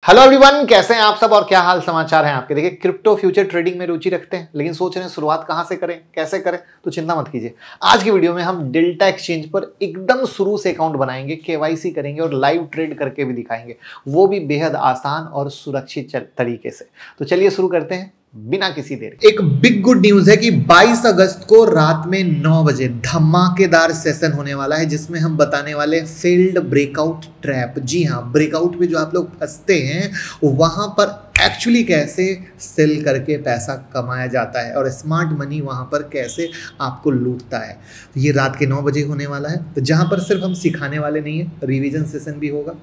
Hello everyone, कैसे हैं आप सब और क्या हाल समाचार हैं आपके। देखिए, क्रिप्टो फ्यूचर ट्रेडिंग में रुचि रखते हैं लेकिन सोच रहे हैं शुरुआत कहां से करें, कैसे करें, तो चिंता मत कीजिए। आज की वीडियो में हम डेल्टा एक्सचेंज पर एकदम शुरू से अकाउंट बनाएंगे, केवाईसी करेंगे और लाइव ट्रेड करके भी दिखाएंगे, वो भी बेहद आसान और सुरक्षित तरीके से। तो चलिए शुरू करते हैं बिना किसी देरी। एक बिग गुड न्यूज है कि 22 अगस्त को रात में 9 बजे धमाकेदार सेशन होने वाला है जिसमें हम बताने वाले फेल्ड ब्रेकआउट ट्रैप। जी हाँ, ब्रेकआउट में जो आप लोग फंसते हैं वहां पर एक्चुअली कैसे सेल करके पैसा कमाया जाता है और स्मार्ट मनी वहां पर कैसे आपको लूटता है। ये रात के 9 बजे होने वाला है, तो जहां पर सिर्फ हम सिखाने वाले नहीं है, रिवीजन सेशन भी होगा,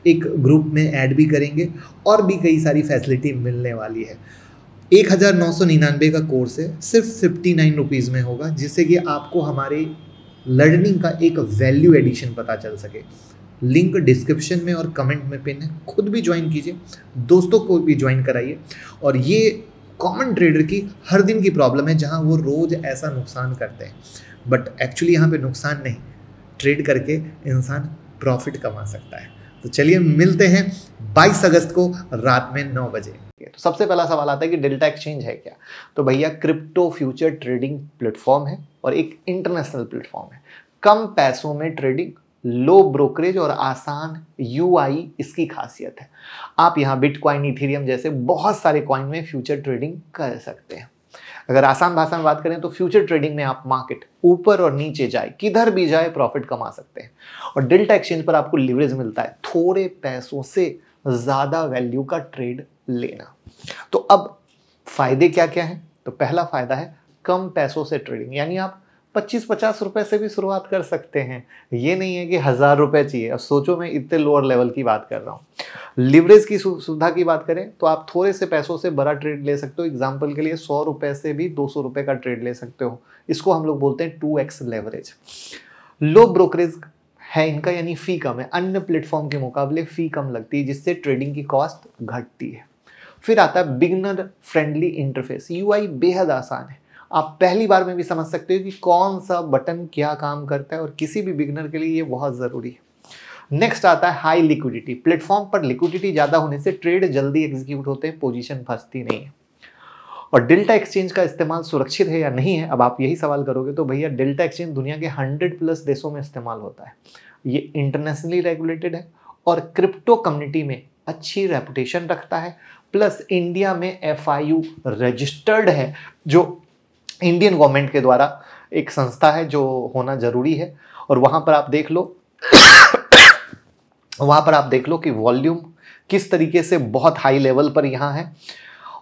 एक ग्रुप में ऐड भी करेंगे और भी कई सारी फैसिलिटी मिलने वाली है। 1999 का कोर्स है, सिर्फ 59 रुपीज़ में होगा, जिससे कि आपको हमारे लर्निंग का एक वैल्यू एडिशन पता चल सके। लिंक डिस्क्रिप्शन में और कमेंट में पिन है, खुद भी ज्वाइन कीजिए, दोस्तों को भी ज्वाइन कराइए। और ये कॉमन ट्रेडर की हर दिन की प्रॉब्लम है जहां वो रोज़ ऐसा नुकसान करते हैं, बट एक्चुअली यहाँ पे नुकसान नहीं, ट्रेड करके इंसान प्रॉफिट कमा सकता है। तो चलिए मिलते हैं 22 अगस्त को रात में 9 बजे। तो सबसे पहला सवाल आता है कि डेल्टा एक्सचेंज है क्या। तो भैया, क्रिप्टो फ्यूचर ट्रेडिंग प्लेटफॉर्म है और एक इंटरनेशनल प्लेटफॉर्म है। कम पैसों में ट्रेडिंग, लो ब्रोकरेज और आसान यूआई इसकी खासियत है। आप यहाँ बिटकॉइन, इथेरियम जैसे बहुत सारे कॉइन में फ्यूचर ट्रेडिंग कर सकते हैं। अगर आसान भाषा में बात करें तो फ्यूचर ट्रेडिंग में आप मार्केट ऊपर और नीचे जाए, किधर भी जाए, प्रॉफिट कमा सकते हैं। और डेल्टा एक्सचेंज पर आपको लिवरेज मिलता है थोड़े पैसों से ज्यादा वैल्यू का ट्रेड लेना। तो अब फायदे क्या क्या हैं? तो पहला फायदा है कम पैसों से ट्रेडिंग, यानी आप 25-50 रुपए से भी शुरुआत कर सकते हैं। ये नहीं है कि 1000 रुपए चाहिए। अब सोचो, मैं इतने लोअर लेवल की बात कर रहा हूँ। लिवरेज की सुविधा की बात करें तो आप थोड़े से पैसों से बड़ा ट्रेड ले सकते हो। एग्जाम्पल के लिए 100 रुपए से भी 200 रुपए का ट्रेड ले सकते हो। इसको हम लोग बोलते हैं 2x लेवरेज। लो ब्रोकरेज है इनका, यानी फी कम है। अन्य प्लेटफॉर्म के मुकाबले फी कम लगती है, जिससे ट्रेडिंग की कॉस्ट घटती है। फिर आता है बिगिनर फ्रेंडली इंटरफेस। यूआई बेहद आसान है, आप पहली बार में भी समझ सकते हो कि कौन सा बटन क्या काम करता है, और किसी भी बिगिनर के लिए ये बहुत ज़रूरी है। नेक्स्ट आता है हाई लिक्विडिटी। प्लेटफॉर्म पर लिक्विडिटी ज़्यादा होने से ट्रेड जल्दी एग्जीक्यूट होते हैं, पोजीशन फंसती नहीं है। और डेल्टा एक्सचेंज का इस्तेमाल सुरक्षित है या नहीं है, अब आप यही सवाल करोगे। तो भैया, डेल्टा एक्सचेंज दुनिया के 100+ देशों में इस्तेमाल होता है। ये इंटरनेशनली रेगुलेटेड है और क्रिप्टो कम्युनिटी में अच्छी रेपुटेशन रखता है। प्लस इंडिया में FIU रजिस्टर्ड है, जो इंडियन गवर्नमेंट के द्वारा एक संस्था है, जो होना जरूरी है। और वहां पर आप देख लो कि वॉल्यूम किस तरीके से बहुत हाई लेवल पर यहाँ है।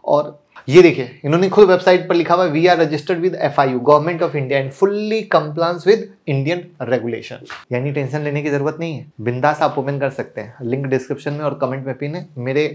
और ये देखिए, इन्होंने खुद वेबसाइट पर लिखा हुआ है, we are registered with FIU government of India and fully compliance with Indian regulation. यानी टेंशन लेने की जरूरत नहीं है, बिंदास आप ओपन कर सकते हैं। लिंक डिस्क्रिप्शन में और कमेंट में पिन है। मेरे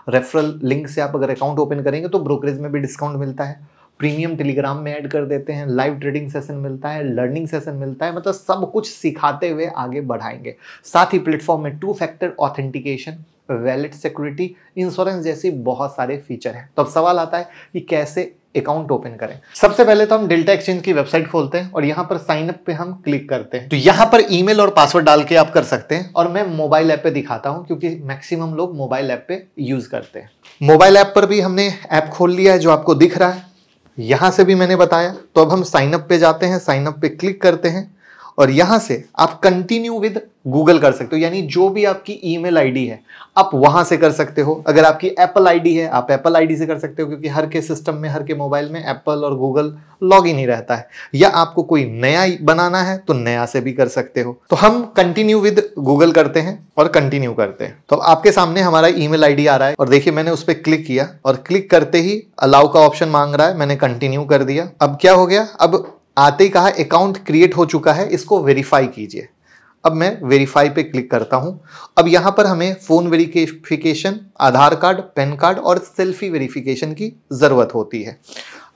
रेफरल लिंक से आप अगर अकाउंट ओपन करेंगे तो ब्रोकरेज में भी डिस्काउंट मिलता है, प्रीमियम टेलीग्राम में ऐड कर देते हैं, लाइव ट्रेडिंग सेशन मिलता है, लर्निंग सेशन मिलता है, मतलब सब कुछ सिखाते हुए आगे बढ़ाएंगे। साथ ही प्लेटफॉर्म में 2 factor authentication, wallet security, insurance जैसी बहुत सारे फीचर हैं। तो अब सवाल आता है कि कैसे अकाउंट ओपन करें। सबसे पहले तो हम डेल्टा एक्सचेंज की वेबसाइट खोलते हैं और यहाँ पर साइन अप पे हम क्लिक करते हैं। तो यहाँ पर ईमेल और पासवर्ड डाल के आप कर सकते हैं, और मैं मोबाइल ऐप पे दिखाता हूँ क्योंकि मैक्सिमम लोग मोबाइल ऐप पे यूज करते हैं। मोबाइल ऐप पर भी हमने ऐप खोल लिया है, जो आपको दिख रहा है, यहां से भी मैंने बताया। तो अब हम साइन अप पे जाते हैं, साइन अप पे क्लिक करते हैं और यहां से आप कंटिन्यू विद गूगल कर सकते हो, यानी जो भी आपकी ईमेल आईडी है आप वहां से कर सकते हो। अगर आपकी एप्पल आईडी है, आप एप्पल आईडी से कर सकते हो, क्योंकि हर के सिस्टम में, हर के मोबाइल में एप्पल और गूगल लॉग इन ही रहता है। या आपको कोई नया बनाना है तो नया से भी कर सकते हो। तो हम कंटिन्यू विद गूगल करते हैं और कंटिन्यू करते हैं। तो आपके सामने हमारा ईमेल आईडी आ रहा है और देखिए, मैंने उस पर क्लिक किया और क्लिक करते ही अलाउ का ऑप्शन मांग रहा है, मैंने कंटिन्यू कर दिया। अब क्या हो गया, अब आते ही कहा अकाउंट क्रिएट हो चुका है, इसको वेरीफाई कीजिए। अब मैं वेरीफाई पे क्लिक करता हूं। अब यहां पर हमें फोन वेरिफिकेशन, आधार कार्ड, पैन कार्ड और सेल्फी वेरिफिकेशन की जरूरत होती है।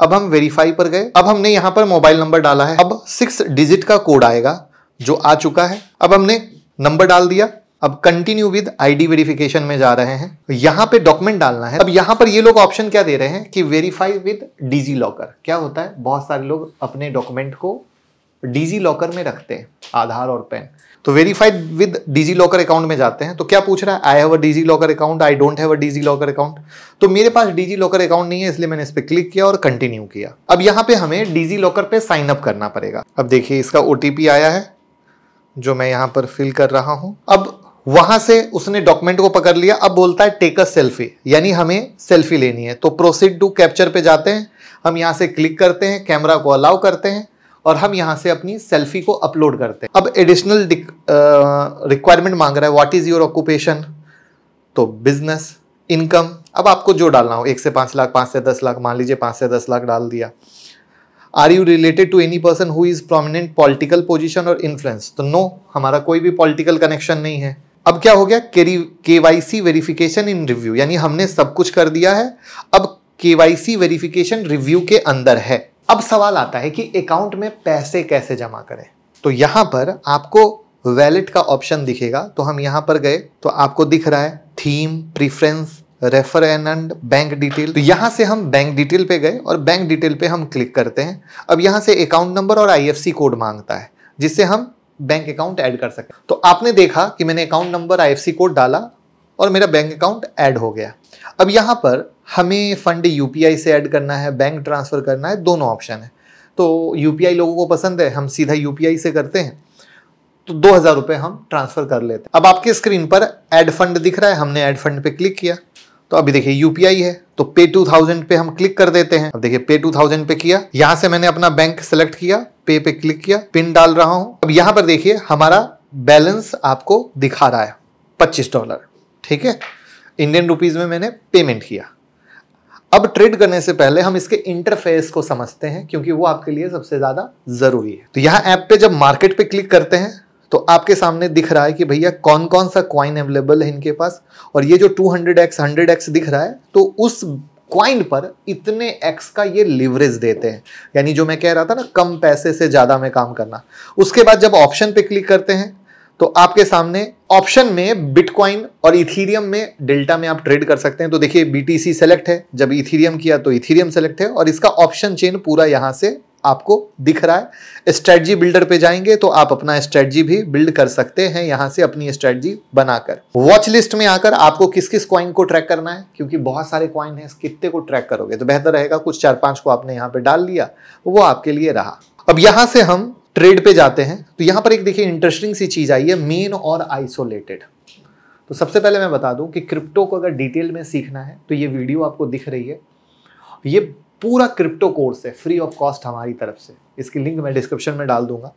अब हम वेरीफाई पर गए। अब हमने यहां पर मोबाइल नंबर डाला है, अब 6 डिजिट का कोड आएगा जो आ चुका है। अब हमने नंबर डाल दिया। अब कंटिन्यू विद आईडी वेरिफिकेशन में जा रहे हैं, यहां पे डॉक्यूमेंट डालना है। अब यहां पर ये लोग ऑप्शन क्या दे रहे हैं कि वेरीफाई विद डिजी लॉकर। क्या होता है, बहुत सारे लोग अपने डॉक्यूमेंट को डिजी लॉकर में रखते हैं आधार और पैन। तो verified with DigiLocker account में जाते हैं तो क्या पूछ रहा है, I have a DigiLocker account, I don't have a DigiLocker account. तो मेरे पास डिजी लॉकर अकाउंट नहीं है, इसलिए मैंने इस पर क्लिक किया और कंटिन्यू किया। अब यहाँ पे हमें डिजी लॉकर पे साइन अप करना पड़ेगा। अब देखिए इसका OTP आया है जो मैं यहाँ पर फिल कर रहा हूं। अब वहां से उसने डॉक्यूमेंट को पकड़ लिया, अब बोलता है टेक अ सेल्फी, यानी हमें सेल्फी लेनी है। तो प्रोसीड टू कैप्चर पे जाते हैं, हम यहाँ से क्लिक करते हैं, कैमरा को अलाउ करते हैं और हम यहाँ से अपनी सेल्फी को अपलोड करते हैं। अब एडिशनल रिक्वायरमेंट मांग रहा है, व्हाट इज योर ऑक्यूपेशन, तो बिजनेस, इनकम। अब आपको जो डालना हो, 1 से 5 लाख, 5 से 10 लाख, मान लीजिए 5 से 10 लाख डाल दिया। Are you related to any person who is prominent political position और इन्फ्लुएंस, तो नो, हमारा कोई भी पॉलिटिकल कनेक्शन नहीं है। अब क्या हो गया, KYC वेरिफिकेशन इन रिव्यू, यानी हमने सब कुछ कर दिया है, अब KYC वेरिफिकेशन रिव्यू के अंदर है। अब सवाल आता है कि अकाउंट में पैसे कैसे जमा करें। तो यहां पर आपको वैलेट का ऑप्शन दिखेगा, तो हम यहां पर गए तो आपको दिख रहा है theme, preference, refer and bank detail. तो यहां से हम बैंक डिटेल पे गए और बैंक डिटेल पे हम क्लिक करते हैं। अब यहां से अकाउंट नंबर और IFSC कोड मांगता है जिससे हम बैंक अकाउंट ऐड कर सकें। तो आपने देखा कि मैंने अकाउंट नंबर, IFSC कोड डाला और मेरा बैंक अकाउंट ऐड हो गया। अब यहां पर हमें फंड UPI से ऐड करना है, बैंक ट्रांसफर करना है, दोनों ऑप्शन है। तो UPI लोगों को पसंद है, हम सीधा UPI से करते हैं, तो 2000 रुपये हम ट्रांसफर कर लेते हैं। अब आपके स्क्रीन पर ऐड फंड दिख रहा है, हमने ऐड फंड पे क्लिक किया तो अभी देखिए UPI है, तो पे 2000 पे हम क्लिक कर देते हैं। अब देखिए पे 2000 पे किया, यहां से मैंने अपना बैंक सेलेक्ट किया, पे पे क्लिक किया, पिन डाल रहा हूं। अब यहां पर देखिए हमारा बैलेंस आपको दिखा रहा है $25, ठीक है, इंडियन रुपीज में मैंने पेमेंट किया। अब ट्रेड करने से पहले हम इसके इंटरफेस को समझते हैं क्योंकि वो आपके लिए सबसे ज्यादा जरूरी है। तो यहां ऐप पे जब मार्केट पे क्लिक करते हैं तो आपके सामने दिख रहा है कि भैया कौन कौन सा कॉइन अवेलेबल है इनके पास, और ये जो 200x 100x दिख रहा है तो उस कॉइन पर इतने x का ये लिवरेज देते हैं, यानी जो मैं कह रहा था ना कम पैसे से ज्यादा में काम करना। उसके बाद जब ऑप्शन पे क्लिक करते हैं तो आपके सामने ऑप्शन में बिटकॉइन और इथीरियम में, डेल्टा में आप ट्रेड कर सकते हैं। तो देखिए BTC सेलेक्ट है, जब इथीरियम किया तो इथीरियम सेलेक्ट है और इसका ऑप्शन चेन पूरा यहां से आपको दिख रहा है। स्ट्रेटजी बिल्डर पे जाएंगे तो आप अपना स्ट्रेटजी भी बिल्ड कर सकते हैं यहां से अपनी स्ट्रेटजी बनाकर। वॉच लिस्ट में आकर आपको किस किस कॉइन को ट्रैक करना है, क्योंकि बहुत सारे कॉइन हैं, कितने को ट्रैक करोगे, तो बेहतर रहेगा कुछ 4-5 को आपने यहां पे डाल लिया, वो आपके लिए रहा। अब यहां से हम ट्रेड पे जाते हैं तो यहां पर एक देखिए इंटरेस्टिंग सी चीज आई है, मेन और आइसोलेटेड। तो सबसे पहले मैं बता दूं कि क्रिप्टो को अगर डिटेल में सीखना है तो ये वीडियो आपको दिख रही है, ये पूरा क्रिप्टो कोर्स है फ्री ऑफ कॉस्ट हमारी तरफ से, इसकी लिंक मैं डिस्क्रिप्शन में डाल दूंगा।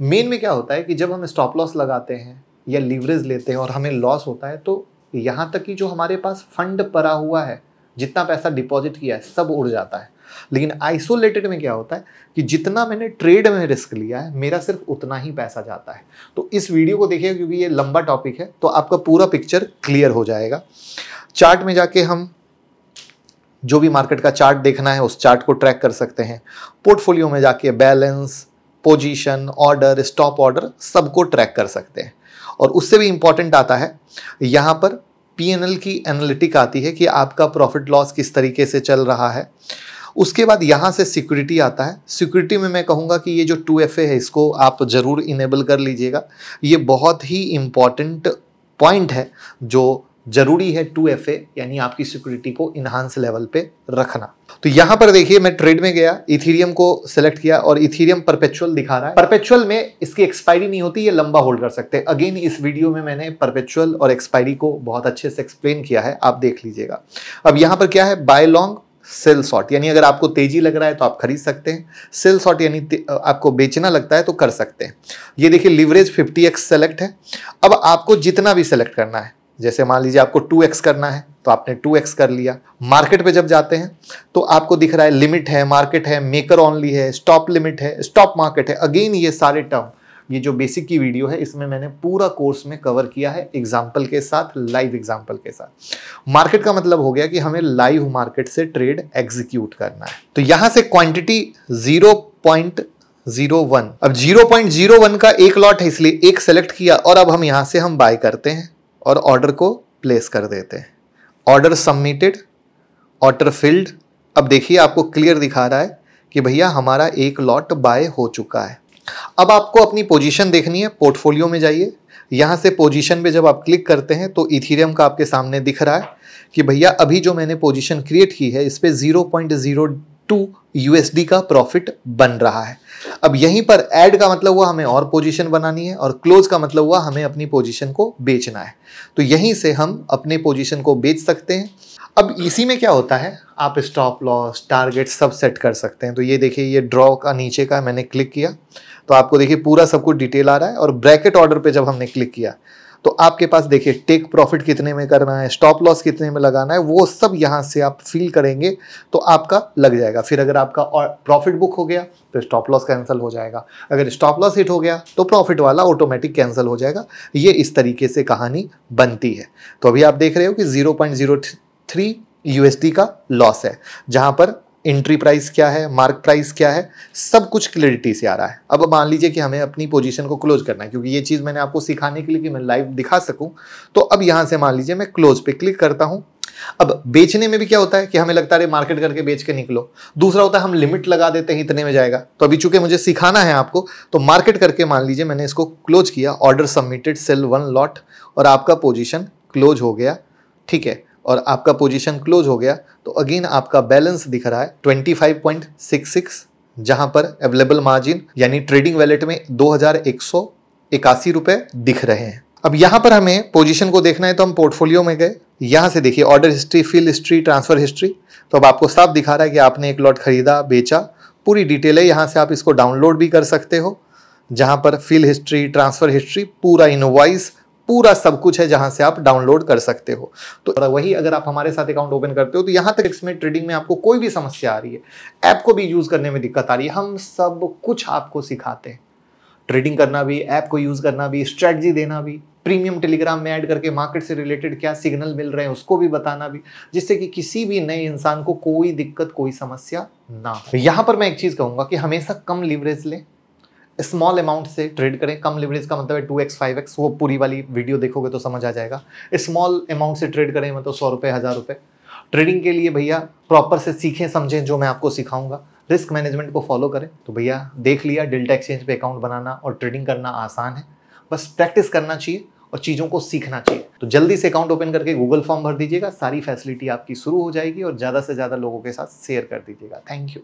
मेन में क्या होता है कि जब हम स्टॉप लॉस लगाते हैं या लीवरेज लेते हैं और हमें लॉस होता है तो यहाँ तक कि जो हमारे पास फंड पड़ा हुआ है, जितना पैसा डिपॉजिट किया है, सब उड़ जाता है। लेकिन आइसोलेटेड में क्या होता है कि जितना मैंने ट्रेड में रिस्क लिया है मेरा सिर्फ उतना ही पैसा जाता है। तो इस वीडियो को देखिए क्योंकि ये लंबा टॉपिक है तो आपका पूरा पिक्चर क्लियर हो जाएगा। चार्ट में जाके हम जो भी मार्केट का चार्ट देखना है उस चार्ट को ट्रैक कर सकते हैं। पोर्टफोलियो में जाके balance, position, order, stop order सबको ट्रैक कर सकते हैं। और उससे भी इंपॉर्टेंट आता है यहाँ पर P&L की एनालिटिक आती है कि आपका प्रॉफिट लॉस किस तरीके से चल रहा है। उसके बाद यहाँ से सिक्योरिटी आता है। सिक्योरिटी में मैं कहूँगा कि ये जो 2FA है इसको आप ज़रूर इनेबल कर लीजिएगा, ये बहुत ही इम्पॉर्टेंट पॉइंट है जो जरूरी है 2FA, यानी आपकी सिक्योरिटी को इनहांस लेवल पे रखना। तो यहां पर देखिए मैं ट्रेड में गया, इथीरियम को सिलेक्ट किया और इथीरियम परपेचुअल दिखा रहा है। परपेचुअल में इसकी एक्सपायरी नहीं होती, ये लंबा होल्ड कर सकते हैं। अगेन इस वीडियो में मैंने परपेचुअल और एक्सपायरी को बहुत अच्छे से एक्सप्लेन किया है, आप देख लीजिएगा। अब यहां पर क्या है, बाय लॉन्ग सेल शॉर्ट, यानी अगर आपको तेजी लग रहा है तो आप खरीद सकते हैं। सेल शॉर्ट यानी आपको बेचना लगता है तो कर सकते हैं। ये देखिए लिवरेज 50x सेलेक्ट है। अब आपको जितना भी सेलेक्ट करना है, जैसे मान लीजिए आपको 2x करना है तो आपने 2x कर लिया। मार्केट पे जब जाते हैं तो आपको दिख रहा है लिमिट है, मार्केट है, मेकर ओनली है, स्टॉप लिमिट है, स्टॉप मार्केट है। अगेन ये सारे टर्म, ये जो बेसिक की वीडियो है इसमें मैंने पूरा कोर्स में कवर किया है एग्जाम्पल के साथ, लाइव एग्जाम्पल के साथ। मार्केट का मतलब हो गया कि हमें लाइव मार्केट से ट्रेड एग्जीक्यूट करना है। तो यहां से क्वांटिटी 0.01, अब 0.01 का एक लॉट है इसलिए एक सेलेक्ट किया और अब हम यहां से हम बाय करते हैं और ऑर्डर को प्लेस कर देते हैं। Order submitted, order field. अब देखिए आपको क्लियर दिखा रहा है कि भैया हमारा एक लॉट बाय हो चुका है। अब आपको अपनी पोजीशन देखनी है, पोर्टफोलियो में जाइए, यहाँ से पोजीशन पे जब आप क्लिक करते हैं तो इथेरियम का आपके सामने दिख रहा है कि भैया अभी जो मैंने पोजीशन क्रिएट की है इस पे 0.02 यूएसडी का प्रॉफिट बन रहा है। अब यहीं पर ऐड का मतलब हुआ हमें और पोजीशन बनानी है, और क्लोज का मतलब हुआ हमें अपनी पोजीशन को बेचना है। तो यहीं से हम अपने पोजीशन को बेच सकते हैं। अब इसी में क्या होता है, आप स्टॉप लॉस, टारगेट सब सेट कर सकते हैं। तो ये देखिए, ये ड्रॉ का नीचे का मैंने क्लिक किया तो आपको देखिए पूरा सब कुछ डिटेल आ रहा है। और ब्रैकेट ऑर्डर पे जब हमने क्लिक किया तो आपके पास देखिए टेक प्रॉफिट कितने में करना है, स्टॉप लॉस कितने में लगाना है, वो सब यहाँ से आप फिल करेंगे तो आपका लग जाएगा। फिर अगर आपका प्रॉफिट बुक हो गया तो स्टॉप लॉस कैंसिल हो जाएगा, अगर स्टॉप लॉस हिट हो गया तो प्रॉफिट वाला ऑटोमेटिक कैंसिल हो जाएगा। ये इस तरीके से कहानी बनती है। तो अभी आप देख रहे हो कि 0.03 यूएसडी का लॉस है, जहां पर एंट्री प्राइस क्या है, मार्क प्राइस क्या है, सब कुछ क्लियरिटी से आ रहा है। अब मान लीजिए कि हमें अपनी पोजीशन को क्लोज करना है, क्योंकि ये चीज़ मैंने आपको सिखाने के लिए कि मैं लाइव दिखा सकूं। तो अब यहां से मान लीजिए मैं क्लोज पे क्लिक करता हूं। अब बेचने में भी क्या होता है कि हमें लगता है मार्केट करके बेच के निकलो, दूसरा होता है हम लिमिट लगा देते हैं इतने में जाएगा। तो अभी चूंकि मुझे सिखाना है आपको, तो मार्केट करके मान लीजिए मैंने इसको क्लोज किया, ऑर्डर सबमिटेड, सेल 1 लॉट, और आपका पोजीशन क्लोज हो गया। ठीक है, और आपका पोजीशन क्लोज हो गया तो अगेन आपका बैलेंस दिख रहा है 25.66, जहां पर अवेलेबल मार्जिन यानी ट्रेडिंग वैलेट में 2181 रुपए दिख रहे हैं। अब यहां पर हमें पोजीशन को देखना है तो हम पोर्टफोलियो में गए, यहां से देखिए order history, fill history, transfer history. तो अब आपको साफ दिखा रहा है कि आपने एक लॉट खरीदा, बेचा, पूरी डिटेल है। यहां से आप इसको डाउनलोड भी कर सकते हो, जहां पर फिल हिस्ट्री, ट्रांसफर हिस्ट्री, पूरा इनवॉइस, पूरा सब कुछ है जहां से आप डाउनलोड कर सकते हो। तो वही अगर आप हमारे साथ अकाउंट ओपन करते हो तो यहां तक इसमें ट्रेडिंग में आपको कोई भी समस्या आ रही है, ऐप को भी यूज करने में दिक्कत आ रही है, हम सब कुछ आपको सिखाते हैं। ट्रेडिंग करना भी, ऐप को यूज करना भी, स्ट्रेटजी देना भी, प्रीमियम टेलीग्राम में ऐड करके मार्केट से रिलेटेड क्या सिग्नल मिल रहे हैं उसको भी बताना भी, जिससे कि किसी भी नए इंसान को कोई दिक्कत, कोई समस्या ना हो। यहां पर मैं एक चीज कहूंगा कि हमेशा कम लिवरेज लें, स्मॉल अमाउंट से ट्रेड करें। कम लिवरेज का मतलब है 2x 5x, वो पूरी वाली वीडियो देखोगे तो समझ आ जाएगा। स्मॉल अमाउंट से ट्रेड करें, मतलब 100 रुपये, 1000 रुपये। ट्रेडिंग के लिए भैया प्रॉपर से सीखें समझें जो मैं आपको सिखाऊंगा, रिस्क मैनेजमेंट को फॉलो करें। तो भैया देख लिया, डेल्टा एक्सचेंज पे अकाउंट बनाना और ट्रेडिंग करना आसान है, बस प्रैक्टिस करना चाहिए और चीज़ों को सीखना चाहिए। तो जल्दी से अकाउंट ओपन करके गूगल फॉर्म भर दीजिएगा, सारी फैसिलिटी आपकी शुरू हो जाएगी, और ज़्यादा से ज़्यादा लोगों के साथ शेयर कर दीजिएगा। Thank you.